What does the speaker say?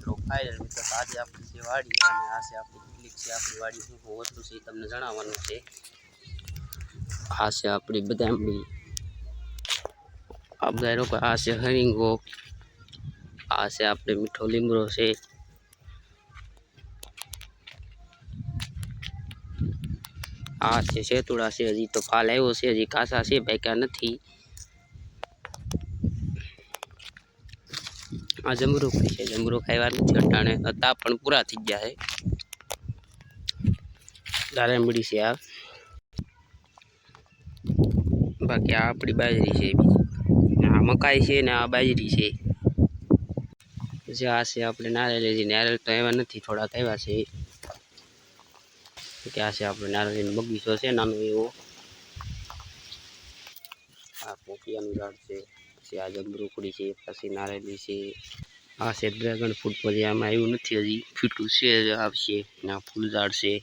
મિત્રો ફાઇનલ મિત્રો આજે આપણી જે વાડી અને આ છે આપણી કેટલીક છે આપણી વાડી શું વસ્તુ છે તમને જણાવવાનું છે। આ છે આપણી બદામડી આ ગાયરો આ છે હરિંગો આ છે આપણે મીઠો લીમડો છે આ છે શેતુડા છે હજી તો ફાલ આવ્યો છે હજી કાસા છે પાક્યા નથી। આ જમરૂખ છે જમરૂખ ખાવા નથી અટાણે હતા પણ પૂરા થઈ ગયા છે। દારેમડી છે આ બાકી આ આપણી બાજરી છે આ મકાઈ છે ને આ બાજરી છે જે આ છે આપણે નારિયેળ નારિયેળ તો આવ્યા નથી થોડાક આવ્યા છે કે આ છે આપણે નારિયેળનો બગીચો છે નાનો એવો આ પોપિયાનું ઝાડ છે પછી આ જમરૂખડી છે પછી નારિયેળી છે આ છે ડ્રેગન ફ્રૂટ પછી આમાં આવ્યું નથી હજી ફીટું છે આવશે ને આ ફૂલ ઝાડ છે।